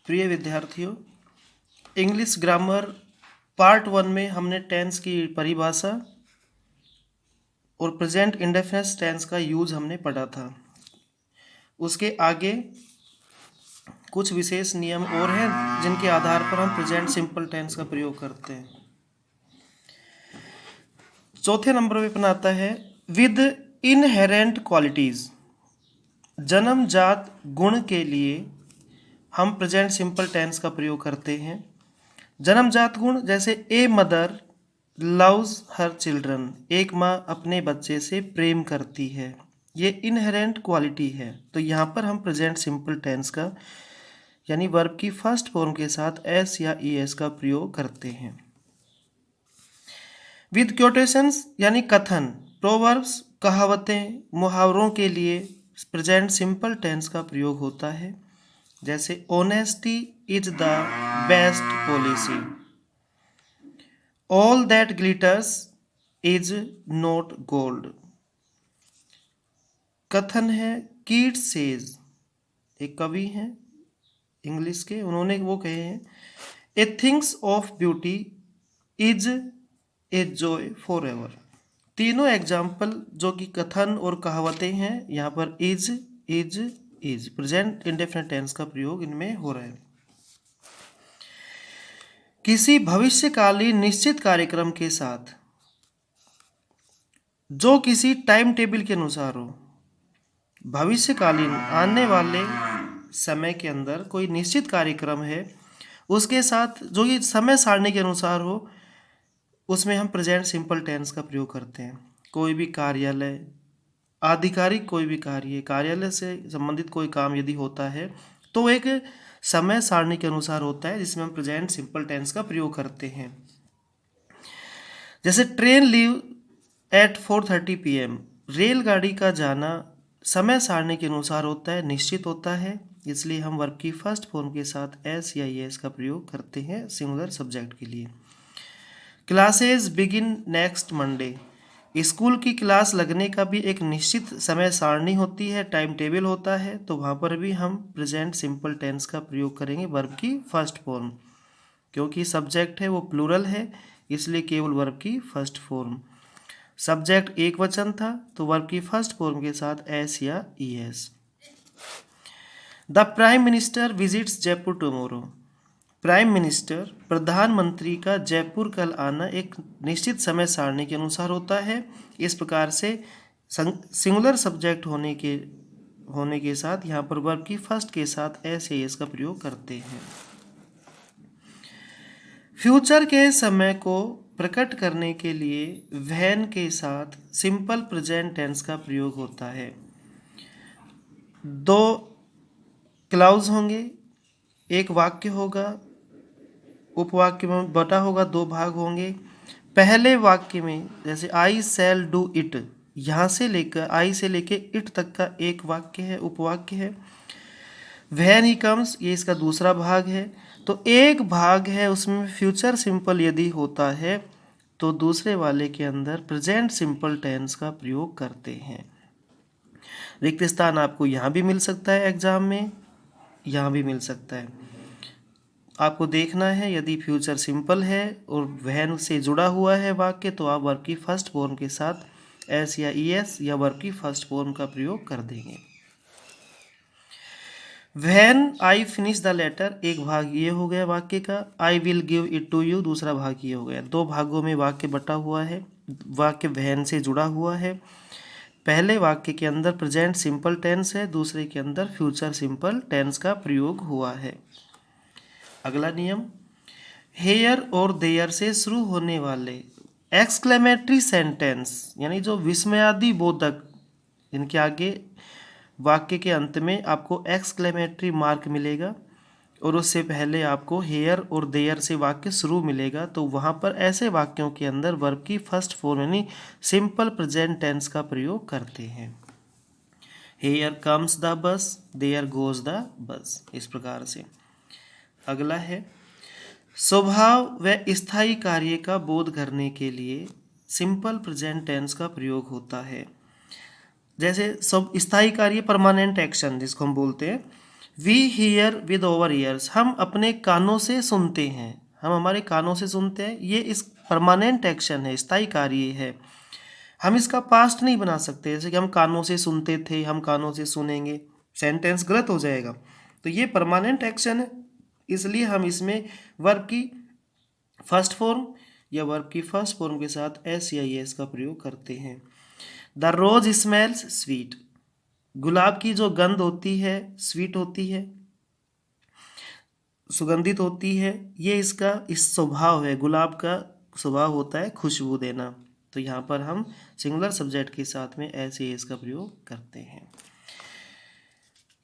प्रिय विद्यार्थियों, English grammar part 1 में हमने टेंस की परिभाषा और प्रेजेंट इंडेफिनिट टेंस का यूज हमने पढ़ा था। उसके आगे कुछ विशेष नियम और हैं जिनके आधार पर हम प्रेजेंट सिंपल टेंस का प्रयोग करते हैं। चौथे नंबर पे अपना आता है विद इनहेरेंट क्वालिटीज। जन्मजात गुण के लिए हम प्रेजेंट सिंपल टेंस का प्रयोग करते हैं। जन्मजात गुण जैसे a mother loves her children, एक माँ अपने बच्चे से प्रेम करती है, ये इनहेरेंट क्वालिटी है। तो यहाँ पर हम प्रेजेंट सिंपल टेंस का यानी वर्ब की फर्स्ट फॉर्म के साथ एस या ई एस का प्रयोग करते हैं। विद क्योटेशंस यानी कथन, प्रोवर्ब्स, कहावतें, मुहावरों के लिए प्रेजेंट सिंपल टेंस का प्रयोग होता है। जैसे honesty is the best policy, all that glitters is not gold. कथन है कीट्स सेज, एक कवि हैं इंग्लिश के, उन्होंने वो कहे हैं a things of beauty is a joy for ever. तीनों एग्जाम्पल जो कि कथन और कहावतें हैं, यहाँ पर इज प्रेजेंट इंडेफिनिट टेंस का प्रयोग इनमें हो रहा है। किसी भविष्यकालीन निश्चित कार्यक्रम के साथ जो किसी टाइम टेबल के अनुसार हो। भविष्यकालीन आने वाले समय के अंदर कोई निश्चित कार्यक्रम है, उसके साथ जो ये समय सारणी के अनुसार हो, उसमें हम प्रेजेंट सिंपल टेंस का प्रयोग करते हैं। कोई भी कार्यालय, आधिकारिक कोई भी कार्य, कार्यालय से संबंधित कोई काम यदि होता है तो एक समय सारणी के अनुसार होता है, जिसमें हम प्रेजेंट सिंपल टेंस का प्रयोग करते हैं। जैसे ट्रेन लीव एट 4:30 PM, रेलगाड़ी का जाना समय सारणी के अनुसार होता है, निश्चित होता है, इसलिए हम वर्ब की फर्स्ट फॉर्म के साथ एस या एस का प्रयोग करते हैं सिंगुलर सब्जेक्ट के लिए। Classes begin next Monday, school की क्लास लगने का भी एक निश्चित समय सारणी होती है, टाइम टेबल होता है, तो वहाँ पर भी हम प्रेजेंट सिंपल टेंस का प्रयोग करेंगे वर्ब की फर्स्ट फॉर्म। क्योंकि सब्जेक्ट है वो प्लूरल है, इसलिए केवल वर्ब की फर्स्ट फॉर्म। सब्जेक्ट एक वचन था तो वर्ब की फर्स्ट फॉर्म के साथ एस या E S. The prime minister visits Jaipur tomorrow, prime minister प्रधानमंत्री का जयपुर कल आना एक निश्चित समय सारणी के अनुसार होता है। इस प्रकार से सिंगुलर सब्जेक्ट होने के साथ यहाँ पर वर्ब की फर्स्ट के साथ एस या एस का प्रयोग करते हैं। फ्यूचर के समय को प्रकट करने के लिए वैन के साथ सिंपल प्रेजेंट टेंस का प्रयोग होता है। दो क्लाउज होंगे, एक वाक्य होगा, उपवाक्य में बटा होगा, दो भाग होंगे। पहले वाक्य में जैसे आई शैल डू इट, यहाँ से लेकर आई से लेकर इट तक का एक वाक्य है, उपवाक्य है। व्हेन ही कम्स, ये इसका दूसरा भाग है। तो एक भाग है उसमें फ्यूचर सिंपल यदि होता है तो दूसरे वाले के अंदर प्रेजेंट सिंपल टेंस का प्रयोग करते हैं। रिक्त स्थान आपको यहाँ भी मिल सकता है एग्जाम में, यहाँ भी मिल सकता है। आपको देखना है यदि फ्यूचर सिंपल है और वैन से जुड़ा हुआ है वाक्य, तो आप वर्ब की फर्स्ट फॉर्म के साथ एस या ई एस या वर्ब की फर्स्ट फॉर्म का प्रयोग कर देंगे। When I finish the letter, एक भाग ये हो गया वाक्य का। I will give it to you, दूसरा भाग ये हो गया। दो भागों में वाक्य बटा हुआ है, वाक्य वैन से जुड़ा हुआ है। पहले वाक्य के अंदर प्रेजेंट सिंपल टेंस है, दूसरे के अंदर फ्यूचर सिंपल टेंस का प्रयोग हुआ है। अगला नियम, हेयर और देयर से शुरू होने वाले एक्सक्लेमेटरी सेंटेंस यानी जो विस्मयादि बोधक, इनके आगे वाक्य के अंत में आपको एक्सक्लेमेटरी मार्क मिलेगा और उससे पहले आपको हेयर और देयर से वाक्य शुरू मिलेगा, तो वहाँ पर ऐसे वाक्यों के अंदर वर्ब की फर्स्ट फॉर्म यानी सिंपल प्रेजेंट टेंस का प्रयोग करते हैं। Here comes the bus, there goes the bus, इस प्रकार से। अगला है, स्वभाव व स्थायी कार्य का बोध करने के लिए सिंपल प्रेजेंट टेंस का प्रयोग होता है। जैसे सब स्थायी कार्य परमानेंट एक्शन जिसको हम बोलते हैं, we hear with our ears, हम अपने कानों से सुनते हैं, हम हमारे कानों से सुनते हैं। ये इस परमानेंट एक्शन है, स्थायी कार्य है। हम इसका पास्ट नहीं बना सकते, जैसे कि हम कानों से सुनते थे, हम कानों से सुनेंगे, सेंटेंस गलत हो जाएगा। तो ये परमानेंट एक्शन है, इसलिए हम इसमें वर्ब की फर्स्ट फॉर्म या वर्ब की फर्स्ट फॉर्म के साथ एस या एस का प्रयोग करते हैं। द रोज स्मेल्स स्वीट, गुलाब की जो गंध होती है स्वीट होती है, सुगंधित होती है। ये इसका इस स्वभाव है, गुलाब का स्वभाव होता है खुशबू देना। तो यहाँ पर हम सिंगुलर सब्जेक्ट के साथ में एस या एस का प्रयोग करते हैं।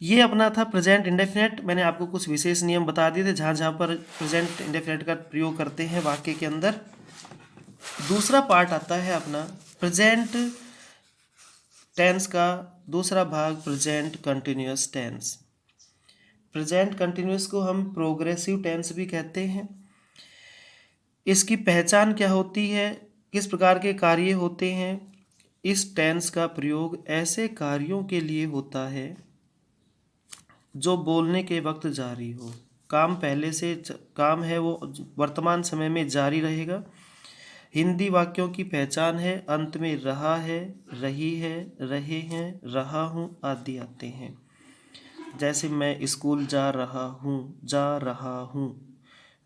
ये अपना था प्रेजेंट इंडेफिनेट। मैंने आपको कुछ विशेष नियम बता दिए थे जहाँ जहाँ पर प्रेजेंट इंडेफिनेट का प्रयोग करते हैं वाक्य के अंदर। दूसरा पार्ट आता है अपना प्रेजेंट टेंस का दूसरा भाग, present continuous tense. Present continuous को हम प्रोग्रेसिव टेंस भी कहते हैं। इसकी पहचान क्या होती है, किस प्रकार के कार्य होते हैं? इस टेंस का प्रयोग ऐसे कार्यों के लिए होता है जो बोलने के वक्त जारी हो। काम पहले से काम है वो वर्तमान समय में जारी रहेगा। हिंदी वाक्यों की पहचान है, अंत में रहा है, रही है, रहे हैं, रहा हूँ आदि आते हैं। जैसे मैं स्कूल जा रहा हूँ, जा रहा हूँ।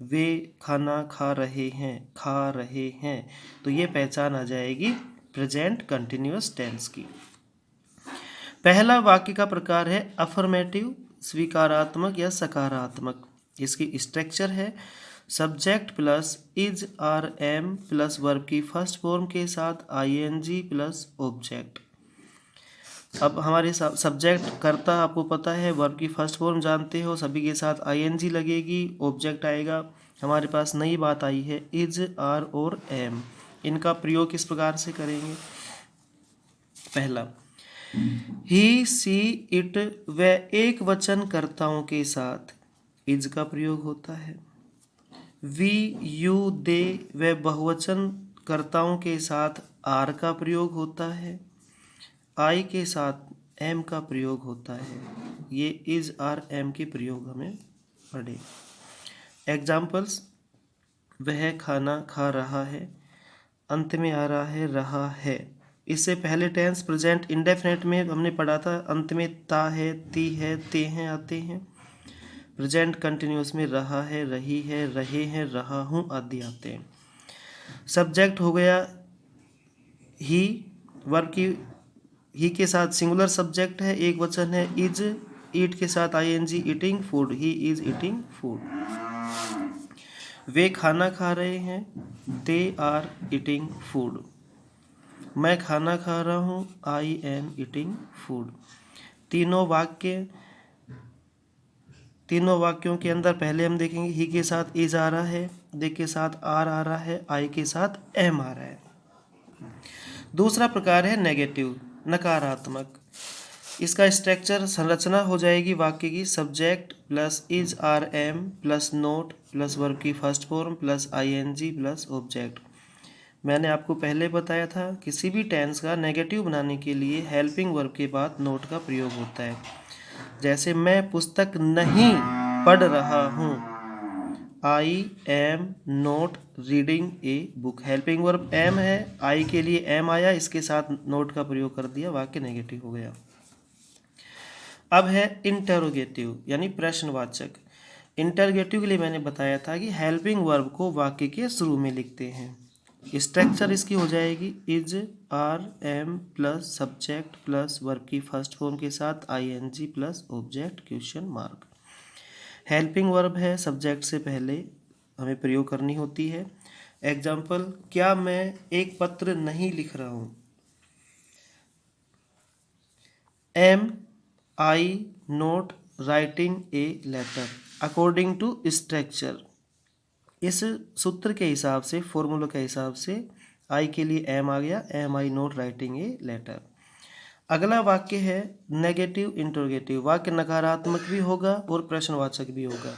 वे खाना खा रहे हैं, खा रहे हैं। तो ये पहचान आ जाएगी प्रेजेंट कंटिन्यूअस टेंस की। पहला वाक्य का प्रकार है अफर्मेटिव, स्वीकारात्मक या सकारात्मक। इसकी स्ट्रक्चर है subject plus is are am plus verb की फर्स्ट फॉर्म के साथ आईएनजी प्लस ऑब्जेक्ट। अब हमारे सब्जेक्ट कर्ता आपको पता है, वर्ब की फर्स्ट फॉर्म जानते हो, सभी के साथ आईएनजी लगेगी, ऑब्जेक्ट आएगा। हमारे पास नई बात आई है इज आर और एम। इनका प्रयोग किस प्रकार से करेंगे? पहला ही सी इट व एक वचन कर्ताओं के साथ इज का प्रयोग होता है। वी यू दे व बहुवचन कर्ताओं के साथ आर का प्रयोग होता है। आई के साथ एम का प्रयोग होता है। ये इज आर एम के प्रयोग हमें पढ़े। एग्जाम्पल्स, वह खाना खा रहा है, अंत में आ रहा है। इससे पहले टेंस प्रेजेंट इंडेफिनेट में हमने पढ़ा था, अंत में ता है, ती है, ते हैं आते हैं। प्रेजेंट कंटिन्यूअस में रहा है, रही है, रहे हैं, रहा हूँ आदि आते हैं। सब्जेक्ट हो गया ही, वर्ब की ही के साथ सिंगुलर सब्जेक्ट है, एक वचन है इज, ईट के साथ ING eating food, he is eating food. वे खाना खा रहे हैं, दे आर ईटिंग फूड। मैं खाना खा रहा हूँ, आई एम ईटिंग फूड। तीनों वाक्यों के अंदर पहले हम देखेंगे ही के साथ इज आ रहा है, दे के साथ आर आ रहा है, आई के साथ एम आ रहा है। दूसरा प्रकार है नेगेटिव, नकारात्मक। इसका स्ट्रक्चर संरचना हो जाएगी वाक्य की subject plus is are am plus not plus verb की first form plus ING plus object. मैंने आपको पहले बताया था किसी भी टेंस का नेगेटिव बनाने के लिए हेल्पिंग वर्ब के बाद नोट का प्रयोग होता है। जैसे मैं पुस्तक नहीं पढ़ रहा हूँ, I am not reading a book. Helping verb am है, आई के लिए एम आया, इसके साथ नोट का प्रयोग कर दिया, वाक्य नेगेटिव हो गया। अब है इंटरोगेटिव यानी प्रश्नवाचक। इंटरोगेटिव के लिए मैंने बताया था कि हेल्पिंग वर्ब को वाक्य के शुरू में लिखते हैं। स्ट्रक्चर इसकी हो जाएगी is are am plus subject plus verb की फर्स्ट फॉर्म के साथ ING plus object question mark. Helping verb है, सब्जेक्ट से पहले हमें प्रयोग करनी होती है। एग्जाम्पल, क्या मैं एक पत्र नहीं लिख रहा हूँ, am I not writing a letter. According to structure, इस सूत्र के हिसाब से, फॉर्मूला के हिसाब से आई के लिए एम आ गया, am I not writing a letter. अगला वाक्य है नेगेटिव इंटरोगेटिव। वाक्य नकारात्मक भी होगा और प्रश्नवाचक भी होगा।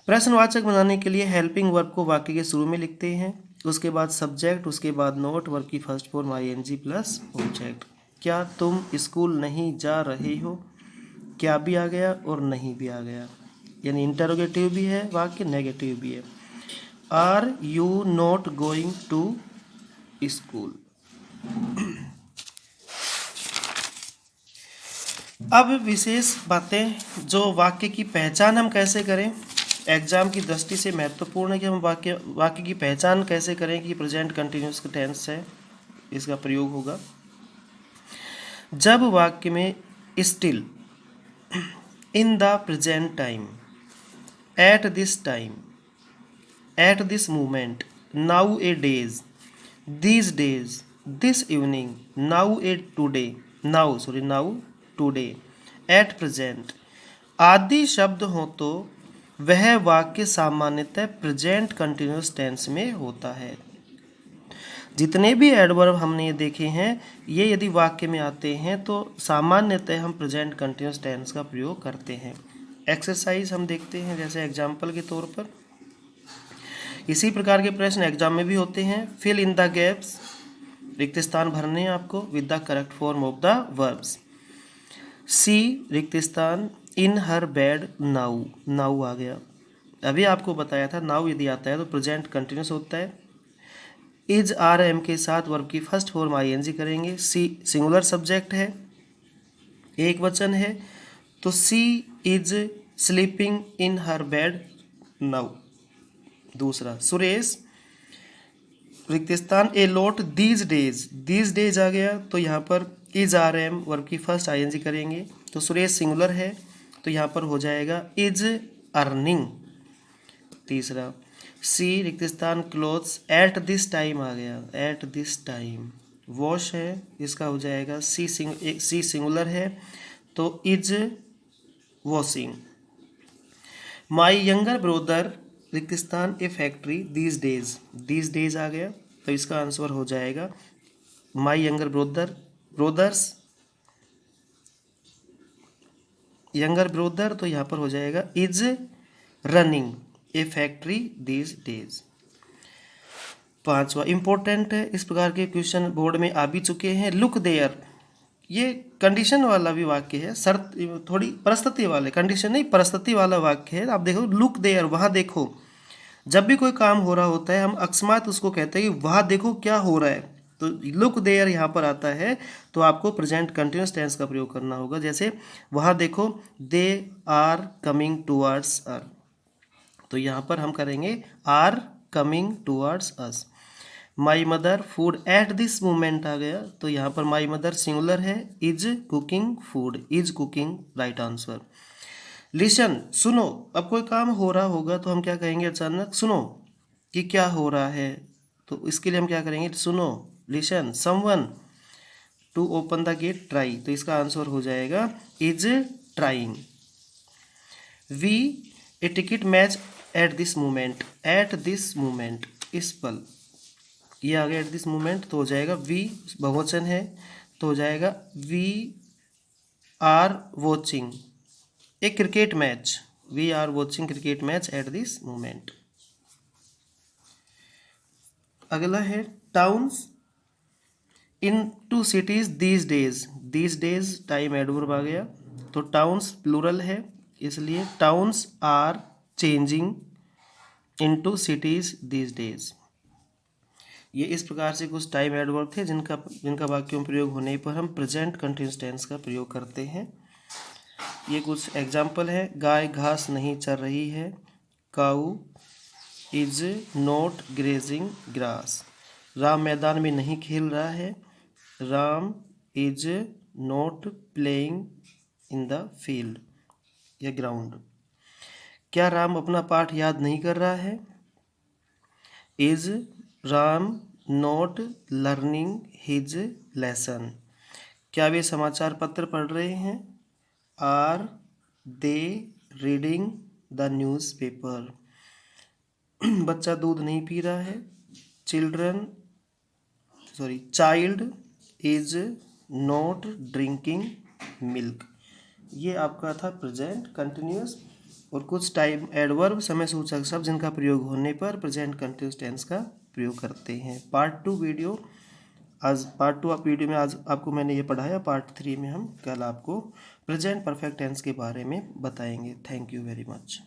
प्रश्नवाचक बनाने के लिए हेल्पिंग वर्ब को वाक्य के शुरू में लिखते हैं, उसके बाद सब्जेक्ट, उसके बाद नोट, वर्ब की first form ING plus object. क्या तुम स्कूल नहीं जा रहे हो, क्या भी आ गया और नहीं भी आ गया, यानी इंटरोगेटिव भी है वाक्य, नेगेटिव भी है। Are you not going to school. अब विशेष बातें, जो वाक्य की पहचान हम कैसे करें, एग्जाम की दृष्टि से महत्वपूर्ण है कि हम वाक्य की पहचान कैसे करें कि प्रेजेंट कंटिन्यूअस टेंस है, इसका प्रयोग होगा। जब वाक्य में still, in the present time, at this time, eight this moment, now A days, these days, this evening, now today, at present आदि शब्द हो तो वह वाक्य सामान्यतः प्रेजेंट कंटिन्यूअस टेंस में होता है। जितने भी एडवर्ब हमने ये देखे हैं, ये यदि वाक्य में आते हैं तो सामान्यतः हम प्रेजेंट कंटिन्यूअस टेंस का प्रयोग करते हैं। एक्सरसाइज हम देखते हैं, जैसे एग्जाम्पल के तौर पर इसी प्रकार के प्रश्न एग्जाम में भी होते हैं। फिल इन द गैप्स, रिक्त स्थान भरने हैं आपको with the correct form of the verbs. She रिक्त स्थान, in her bed now, now आ गया। अभी आपको बताया था नाउ यदि आता है तो प्रेजेंट कंटिन्यूस होता है। इज आर एम के साथ वर्ब की फर्स्ट फॉर्म आईएनजी करेंगे। सी सिंगुलर सब्जेक्ट है, एक वचन है, तो she is sleeping in her bed now. दूसरा, सुरेश रिक्त स्थान, ए लॉट दीज डेज आ गया, तो यहाँ पर इज आर एम वर्ब की फर्स्ट आईएनजी करेंगे, तो सुरेश सिंगुलर है तो यहाँ पर हो जाएगा इज अर्निंग। तीसरा, सी रिक्त स्थान, क्लोथ्स एट दिस टाइम आ गया, एट दिस टाइम। वॉश है, इसका हो जाएगा सी सिंगुलर है तो is washing. My younger brother रिक्त स्थान, ए फैक्ट्री दीज डेज आ गया, तो इसका आंसर हो जाएगा my younger brothers younger brother, तो यहाँ पर हो जाएगा is running A factory these days. पांचवा इंपॉर्टेंट है, इस प्रकार के क्वेश्चन बोर्ड में आ भी चुके हैं। लुक देयर, ये कंडीशन वाला भी वाक्य है, शर्त थोड़ी परिस्थिति वाले, कंडीशन नहीं परिस्थिति वाला वाक्य है। आप देखो लुक देयर, वहाँ देखो। जब भी कोई काम हो रहा होता है हम अकस्मात उसको कहते हैं कि वहाँ देखो क्या हो रहा है, तो लुक देयर यहाँ पर आता है तो आपको प्रेजेंट कंटिन्यूअस टेंस का प्रयोग करना होगा। जैसे वहाँ देखो, they are coming towards us, तो यहाँ पर हम करेंगे are coming towards us. My mother food at this moment आ गया, तो यहाँ पर माई मदर सिंगुलर है, is cooking food, is cooking right answer. Listen, सुनो, अब कोई काम हो रहा होगा तो हम क्या कहेंगे, अचानक सुनो कि क्या हो रहा है, तो इसके लिए हम क्या करेंगे, सुनो, listen, someone to open the gate, try, तो इसका आंसर हो जाएगा is trying. We a ticket match at this moment, इस पल, ये आ गया एट दिस मोमेंट, तो हो जाएगा वी बहुवचन है तो हो जाएगा we are watching a cricket match, we are watching cricket match at this moment. अगला है towns into cities these days time adverb आ गया, तो टाउन्स प्लूरल है इसलिए towns are changing into cities these days. ये इस प्रकार से कुछ टाइम एडवर्ब थे जिनका वाक्यों में प्रयोग होने पर हम प्रेजेंट कंटिन्यूअस टेंस का प्रयोग करते हैं। ये कुछ एग्जाम्पल है। गाय घास नहीं चर रही है, cow is not grazing grass. Ram मैदान में नहीं खेल रहा है, Ram is not playing in the field या ग्राउंड। क्या राम अपना पाठ याद नहीं कर रहा है, is Ram not learning his lesson. क्या वे समाचार पत्र पढ़ रहे हैं, are they reading the newspaper. बच्चा दूध नहीं पी रहा है, child is not drinking milk. ये आपका था प्रेजेंट कंटिन्यूअस और कुछ टाइम एडवर्ब समय सूचक शब्द जिनका प्रयोग होने पर प्रेजेंट कंटिन्यूअस टेंस का प्रयोग करते हैं। पार्ट 2 वीडियो में आज आपको मैंने ये पढ़ाया, पार्ट 3 में हम कल आपको प्रेजेंट परफेक्ट टेंस के बारे में बताएंगे। Thank you very much.